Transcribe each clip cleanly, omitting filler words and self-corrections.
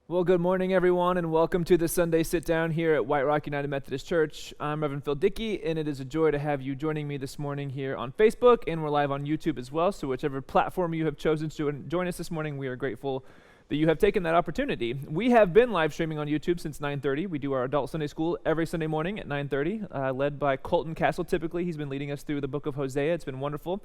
Well, good morning, everyone, and welcome to the Sunday Sit Down here at White Rock United Methodist Church. I'm Reverend Phil Dickey, and it is a joy to have you joining me this morning here on Facebook, and we're live on YouTube as well. So whichever platform you have chosen to join us this morning, we are grateful that you have taken that opportunity. We have been live streaming on YouTube since 9:30. We do our adult Sunday school every Sunday morning at 9:30, led by Colton Castle typically. He's been leading us through the book of Hosea. It's been wonderful.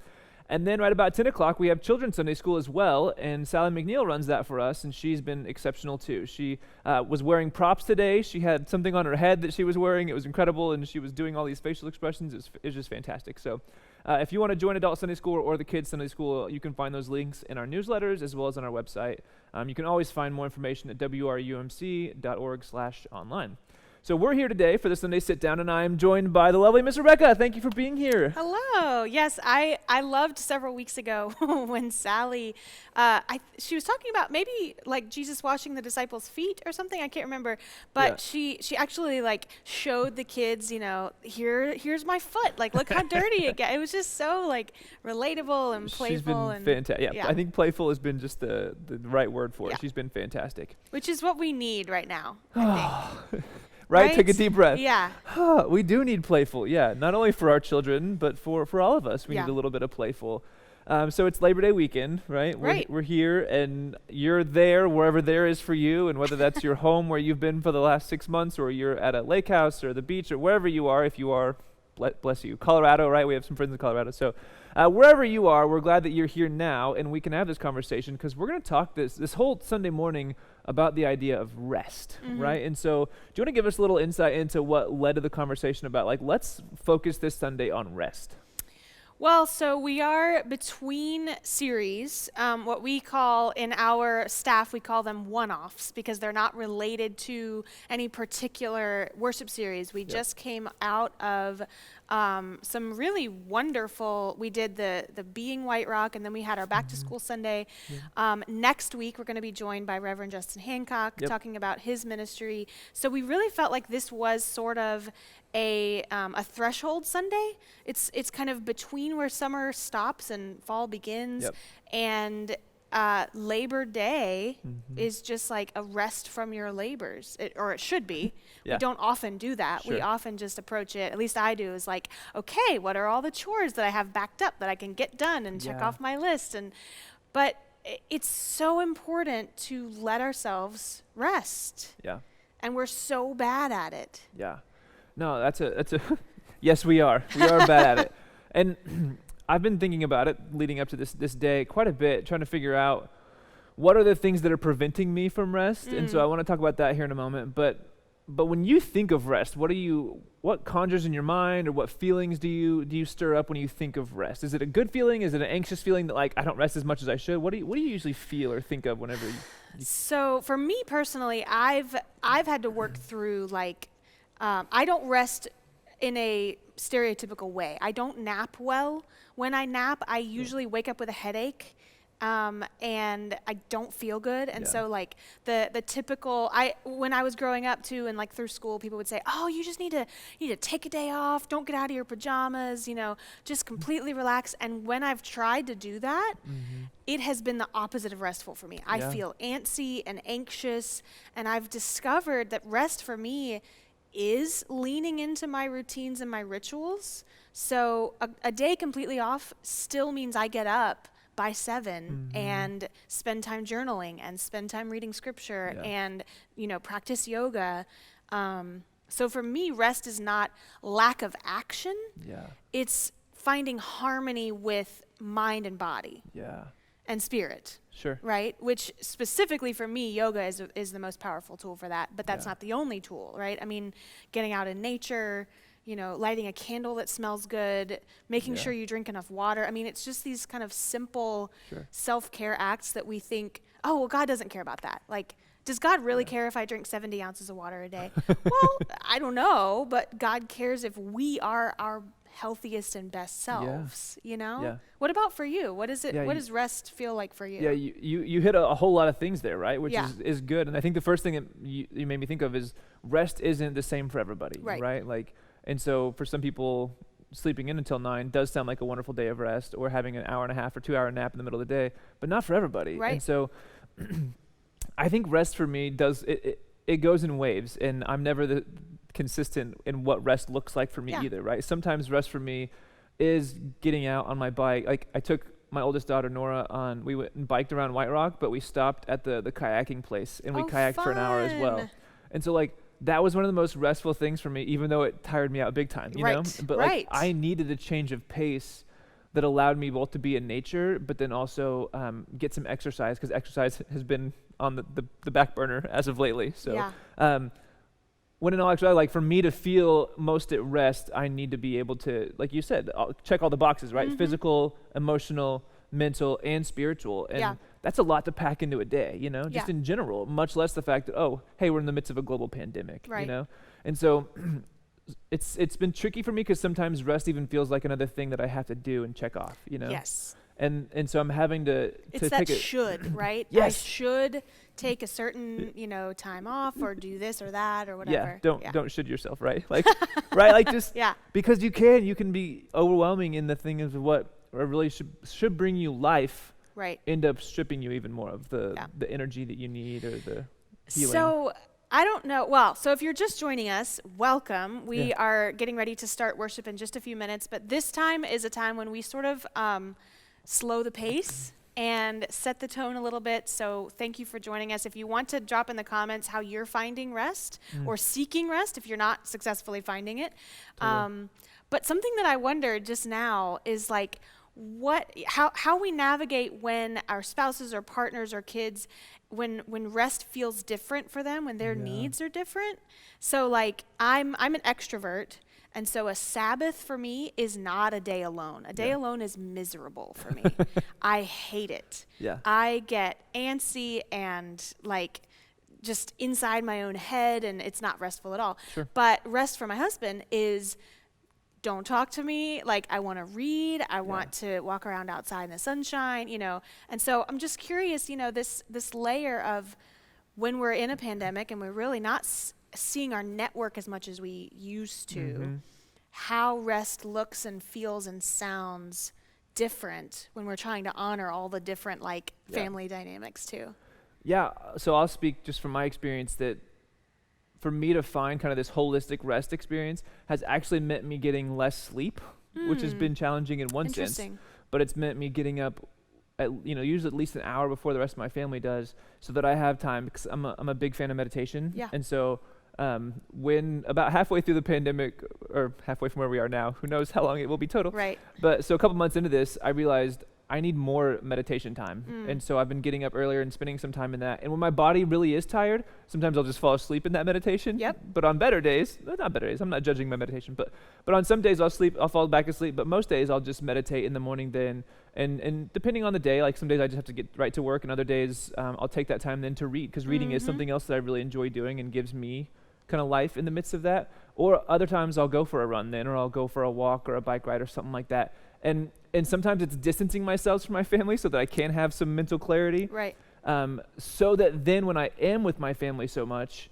And then right about 10 o'clock, we have Children's Sunday School as well, and Sally McNeil runs that for us, and she's been exceptional too. She was wearing props today. She had something on her head that she was wearing. It was incredible, and she was doing all these facial expressions. It was just fantastic. So if you want to join Adult Sunday School or the Kids Sunday School, you can find those links in our newsletters as well as on our website. You can always find more information at wrumc.org/online. So we're here today for the Sunday Sit Down, and I am joined by the lovely Miss Rebecca. Thank you for being here. Hello. Yes, I loved several weeks ago when Sally, she was talking about maybe like Jesus washing the disciples' feet or something. I can't remember, but she actually like showed the kids, here's my foot. Like, look how dirty it got. It was just so like relatable and playful. She's been fantastic. Yeah, I think playful has been just the right word for it. She's been fantastic. Which is what we need right now, I think. Right? Take a deep breath. Yeah. We do need playful. Yeah. Not only for our children, but for all of us. We need a little bit of playful. So it's Labor Day weekend, right? We're here, and you're there wherever there is for you, and whether that's your home where you've been for the last 6 months, or you're at a lake house or the beach or wherever you are, if you are, bless you. Colorado, right? We have some friends in Colorado. So wherever you are, we're glad that you're here now, and we can have this conversation because we're going to talk this whole Sunday morning about the idea of rest, right? And so do you want to give us a little insight into what led to the conversation about, like, let's focus this Sunday on rest? Well, so we are between series, what we call in our staff, we call them one-offs because they're not related to any particular worship series. We just came out of some really wonderful, we did the Being White Rock, and then we had our Back to School Sunday. Next week, we're going to be joined by Reverend Justin Hancock talking about his ministry. So we really felt like this was sort of a threshold Sunday. It's kind of between where summer stops and fall begins, and Labor Day is just like a rest from your labors, or it should be. We don't often do that. We often just approach it, at least I do, is like, okay, what are all the chores that I have backed up that I can get done and check off my list? But it's so important to let ourselves rest. Yeah. And we're so bad at it. Yeah. No, that's a yes, we are. We are bad at it. And I've been thinking about it leading up to this day quite a bit, trying to figure out what are the things that are preventing me from rest. And so I want to talk about that here in a moment. But when you think of rest, what conjures in your mind, or what feelings do you stir up when you think of rest? Is it a good feeling? Is it an anxious feeling that, like, I don't rest as much as I should? What do you usually feel or think of whenever you So for me personally, I've had to work through, like, I don't rest in a stereotypical way. I don't nap well. When I nap, I usually wake up with a headache, and I don't feel good. And so, like, the typical, when I was growing up too, and like through school, people would say, "Oh, you just need to take a day off. Don't get out of your pajamas. Just completely relax." And when I've tried to do that, it has been the opposite of restful for me. I feel antsy and anxious, and I've discovered that rest for me is leaning into my routines and my rituals. So a day completely off still means I get up by 7 and spend time journaling and spend time reading scripture and practice yoga. So for me, rest is not lack of action. It's finding harmony with mind and body. And spirit. Sure. Right? Which specifically for me, yoga is the most powerful tool for that, but that's not the only tool, right? I mean, getting out in nature, lighting a candle that smells good, making sure you drink enough water. I mean, it's just these kind of simple self-care acts that we think, oh, well, God doesn't care about that. Like, does God really care if I drink 70 ounces of water a day? Well, I don't know, but God cares if we are our healthiest and best selves, What about for you? What is it? What does rest feel like for you? Yeah, you hit a whole lot of things there, right? Which is good. And I think the first thing that you made me think of is rest isn't the same for everybody, right? Like, and so for some people, sleeping in until 9 does sound like a wonderful day of rest, or having an hour and a half or 2 hour nap in the middle of the day, but not for everybody. Right. And so I think rest for me it goes in waves, and I'm never the consistent in what rest looks like for me Yeah. either, right? Sometimes rest for me is getting out on my bike. Like I took my oldest daughter Nora we went and biked around White Rock, but we stopped at the kayaking place and we Oh, kayaked for an hour as well. fun. And so like that was one of the most restful things for me, even though it tired me out big time, you know? Right, But right. like I needed a change of pace that allowed me both to be in nature, but then also get some exercise, because exercise has been on the back burner as of lately. So Yeah. when in all actuality, like for me to feel most at rest, I need to be able to, like you said, check all the boxes, right? Mhm. Physical, emotional, mental, and spiritual. And Yeah. that's a lot to pack into a day, you know, just Yeah. in general, much less the fact that, oh, hey, we're in the midst of a global pandemic, you Right. know? And so it's been tricky for me because sometimes rest even feels like another thing that I have to do and check off, you know? Yes. And so I'm having to It's take that it. should, right? I Yes. should take a certain, time off or do this or that or whatever. Yeah, don't should yourself, right? Like, right? Like just Yeah. because you can be overwhelming in the thing of what really should bring you life, Right. end up stripping you even more of Yeah. the energy that you need or the healing. So I don't know. Well, so if you're just joining us, welcome. We Yeah. are getting ready to start worship in just a few minutes, but this time is a time when we sort of slow the pace and set the tone a little bit. So thank you for joining us. If you want to drop in the comments how you're finding rest or seeking rest if you're not successfully finding it. Totally. But something that I wondered just now is like how we navigate when our spouses or partners or kids when rest feels different for them, when their Yeah. needs are different. So like I'm an extrovert, and so a Sabbath for me is not a day alone. A day Yeah. alone is miserable for me. I hate it. Yeah. I get antsy and like just inside my own head, and it's not restful at all. Sure. But rest for my husband is don't talk to me. Like I want to read. I want to walk around outside in the sunshine, And so I'm just curious, this layer of when we're in a pandemic and we're really not seeing our network as much as we used to, Mhm. how rest looks and feels and sounds different when we're trying to honor all the different Yeah. family dynamics too. Yeah, so I'll speak just from my experience that for me to find kind of this holistic rest experience has actually meant me getting less sleep, which has been challenging in one sense, Interesting. but it's meant me getting up usually at least an hour before the rest of my family does, so that I have time, because I'm a big fan of meditation. Yeah. And so when about halfway through the pandemic, or halfway from where we are now, who knows how long it will be total, Right. but so a couple months into this, I realized I need more meditation time. And so I've been getting up earlier and spending some time in that. And when my body really is tired, sometimes I'll just fall asleep in that meditation. Yep. But on better days, not better days, I'm not judging my meditation, but on some days I'll fall back asleep, but most days I'll just meditate in the morning then. And depending on the day, like some days I just have to get right to work, and other days I'll take that time then to read, because reading is something else that I really enjoy doing and gives me kind of life in the midst of that. Or other times I'll go for a run then, or I'll go for a walk or a bike ride or something like that. And sometimes it's distancing myself from my family so that I can have some mental clarity. Right. So that then when I am with my family so much,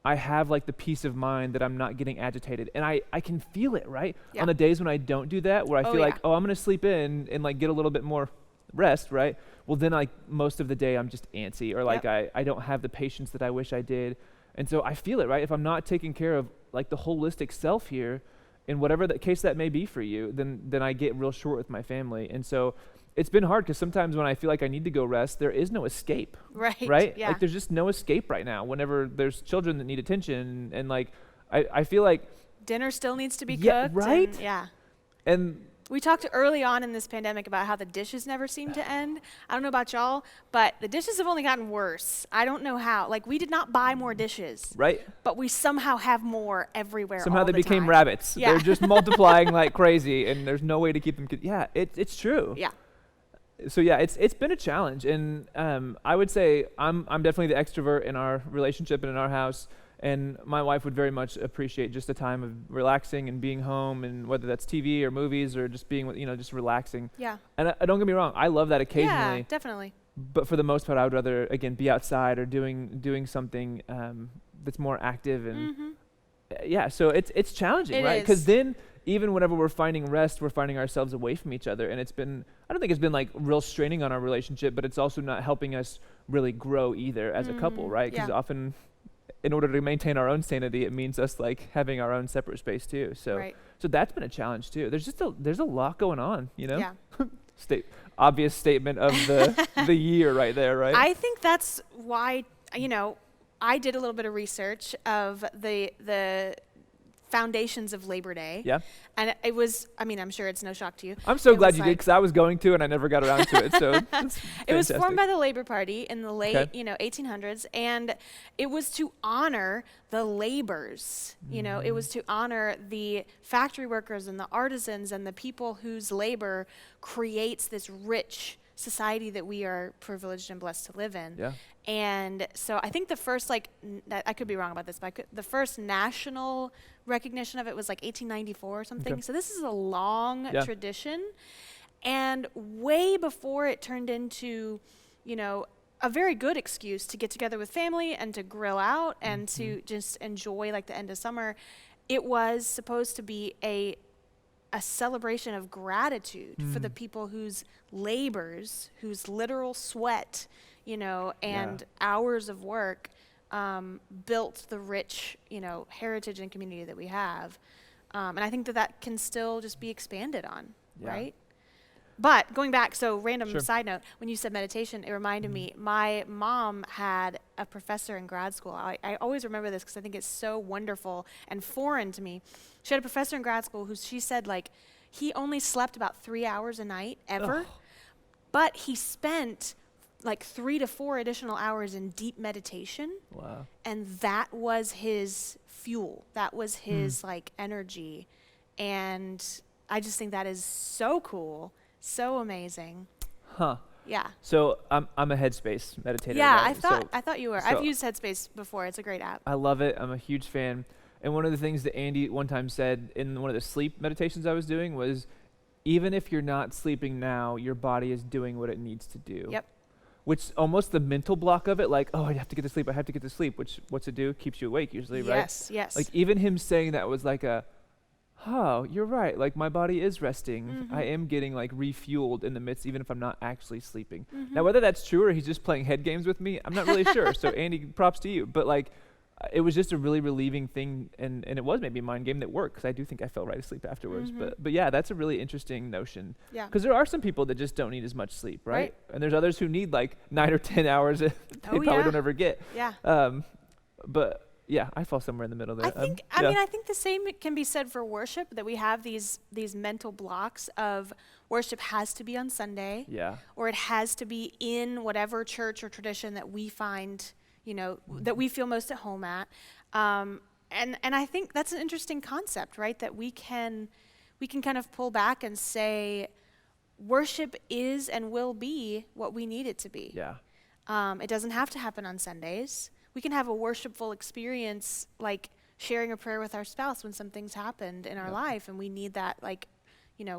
I have like the peace of mind that I'm not getting agitated. And I can feel it, right? Yeah. On the days when I don't do that, where I Oh, feel like, yeah. oh, I'm going to sleep in and like get a little bit more rest, right? Well, then like most of the day I'm just antsy, or like I don't have the patience that I wish I did. And so I feel it, right? If I'm not taking care of like the holistic self here, in whatever the case that may be for you, then I get real short with my family. And so it's been hard, because sometimes when I feel like I need to go rest, there is no escape, Right. right? Yeah. Like there's just no escape right now whenever there's children that need attention. And like, I feel like, Dinner still needs to be Yeah, cooked. right? And, yeah. and We talked early on in this pandemic about how the dishes never seem to end. I don't know about y'all, but the dishes have only gotten worse. I don't know how. Like, we did not buy more dishes, right? but we somehow have more everywhere. Somehow all they the became time. rabbits. Yeah. They're just multiplying like crazy, and there's no way to keep them. Yeah, it's true. Yeah. So yeah, it's been a challenge, and I would say I'm definitely the extrovert in our relationship and in our house. And my wife would very much appreciate just a time of relaxing and being home, and whether that's TV or movies or just being, just relaxing. Yeah. And don't get me wrong, I love that occasionally. Yeah, definitely. But for the most part, I would rather, again, be outside or doing something that's more active. And yeah, so it's challenging, It right? Because is. then even whenever we're finding rest, we're finding ourselves away from each other. And I don't think it's been like real straining on our relationship, but it's also not helping us really grow either as a couple, right? Because Yeah. often, in order to maintain our own sanity, it means us like having our own separate space too. So, Right. so that's been a challenge too. There's a lot going on, you know. Yeah. Obvious statement of the year right there, right? I think that's why, I did a little bit of research of the foundations of Labor Day. Yeah. And it was, I'm sure it's no shock to you. I'm so It glad was you did, like- because I was going to and I never got around to it. So it's It was fantastic. formed by the Labor Party in the late, Okay. 1800s, and it was to honor the laborers. It was to honor the factory workers and the artisans and the people whose labor creates this rich society that we are privileged and blessed to live in. Yeah. And so I think the first, I could be wrong about this, but the first national recognition of it was 1894 or something. Okay. So this is a long Yeah. tradition. And way before it turned into, a very good excuse to get together with family and to grill out and to just enjoy the end of summer, it was supposed to be a celebration of gratitude for the people whose labors, whose literal sweat, and hours of work built the rich, heritage and community that we have. And I think that can still just be expanded on, Yeah. right? But going back, so random Sure. side note, when you said meditation, it reminded me, my mom had a professor in grad school. I always remember this because I think it's so wonderful and foreign to me. She had a professor in grad school who she said he only slept about 3 hours a night ever, but he spent 3 to 4 additional hours in deep meditation. Wow. And that was his fuel. That was his energy. And I just think that is so cool. So amazing. Huh. Yeah. So I'm a Headspace meditator. Yeah, right? I thought you were. so- I've used Headspace before. It's a great app. I love it. I'm a huge fan. And one of the things that Andy one time said in one of the sleep meditations I was doing was, even if you're not sleeping now, your body is doing what it needs to do. Yep. Which almost the mental block of it, I have to get to sleep, I have to get to sleep, which what's it do? Keeps you awake usually, right? Yes. Even him saying that was you're right. My body is resting. Mm-hmm. I am getting refueled in the midst, even if I'm not actually sleeping. Now, whether that's true or he's just playing head games with me, I'm not really sure. So Andy, props to you. But it was just a really relieving thing, and it was maybe a mind game that worked, because I do think I fell right asleep afterwards. But yeah, that's a really interesting notion. Yeah. Because there are some people that just don't need as much sleep, right? Right. And there's others who need 9 or 10 hours that they probably don't ever get. Yeah. But yeah, I fall somewhere in the middle there. I think I think the same can be said for worship, that we have these mental blocks of worship has to be on Sunday. Yeah. Or it has to be in whatever church or tradition that we find, that we feel most at home at. And I think that's an interesting concept, right? That we can kind of pull back and say, worship is and will be what we need it to be. Yeah. It doesn't have to happen on Sundays. We can have a worshipful experience, like sharing a prayer with our spouse when something's happened in our life and we need that,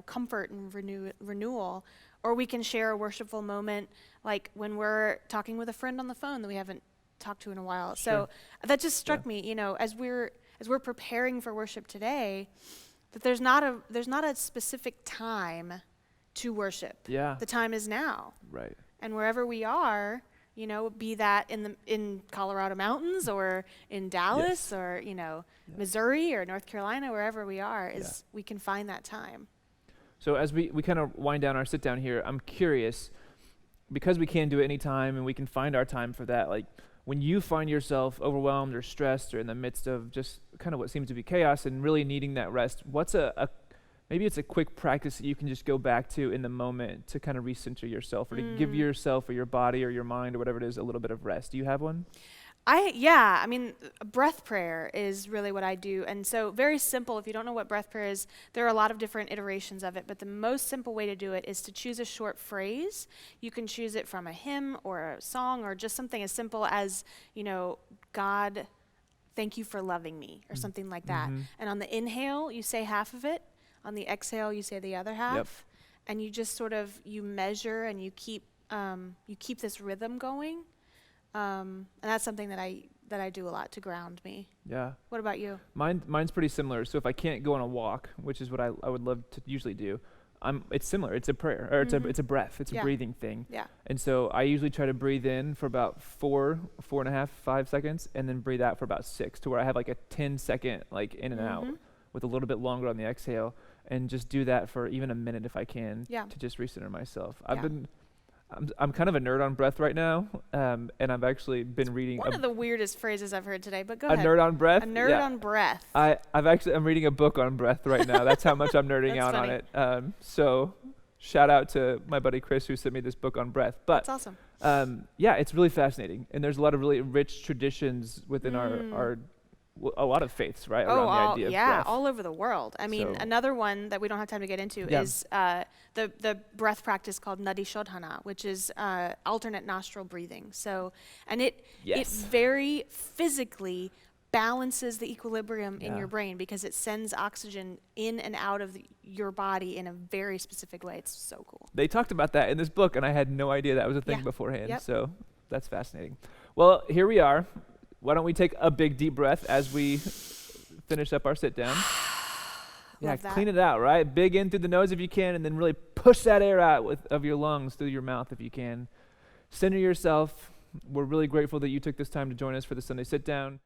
comfort and renewal. Or we can share a worshipful moment, like when we're talking with a friend on the phone that we haven't talked to in a while. Sure. So that just struck me, as we're preparing for worship today, that there's not a specific time to worship. Yeah. The time is now. Right. And wherever we are, be that in Colorado mountains or in Dallas or, Missouri or North Carolina, wherever we are, we can find that time. So as we kind of wind down our sit down here, I'm curious, because we can do it anytime and we can find our time for that, when you find yourself overwhelmed or stressed or in the midst of just kind of what seems to be chaos and really needing that rest, what's maybe it's a quick practice that you can just go back to in the moment to kind of recenter yourself or to give yourself or your body or your mind or whatever it is a little bit of rest. Do you have one? Breath prayer is really what I do. And so very simple. If you don't know what breath prayer is, there are a lot of different iterations of it, but the most simple way to do it is to choose a short phrase. You can choose it from a hymn or a song or just something as simple as, God, thank you for loving me, or something like that. And on the inhale, you say half of it. On the exhale, you say the other half. Yep. And you just sort of, you measure and you keep this rhythm going. And that's something that I do a lot to ground me. Yeah. What about you? Mine's pretty similar. So if I can't go on a walk, which is what I would love to usually do, it's similar. It's a prayer, or it's a breath. It's a Yeah. breathing thing. Yeah. And so I usually try to breathe in for about 4.5, 5 seconds, and then breathe out for about 6, to where I have like a 10-second like in and out, with a little bit longer on the exhale, and just do that for even a minute if I can, Yeah. to just recenter myself. Yeah. I'm kind of a nerd on breath right now, and I've actually been reading One of the weirdest phrases I've heard today, but go a ahead. nerd on breath. A nerd Yeah. on breath. I'm reading a book on breath right now. That's how much I'm nerding That's out funny. on it. So shout out to my buddy Chris, who sent me this book on breath. But That's awesome. yeah, it's really fascinating, and there's a lot of really rich traditions within our a lot of faiths, right, around the idea of breath. all over the world. I mean, So- another one that we don't have time to get into Yeah. is the breath practice called Nadi Shodhana, which is alternate nostril breathing. So, and it Yes. very physically balances the equilibrium in Yeah. your brain, because it sends oxygen in and out of your body in a very specific way. It's so cool. They talked about that in this book, and I had no idea that was a thing Yeah. beforehand. Yep. So that's fascinating. Well, here we are. Why don't we take a big deep breath as we finish up our sit down? Yeah, Love that. clean it out, right? Big in through the nose if you can, and then really push that air out of your lungs through your mouth if you can. Center yourself. We're really grateful that you took this time to join us for the Sunday sit down.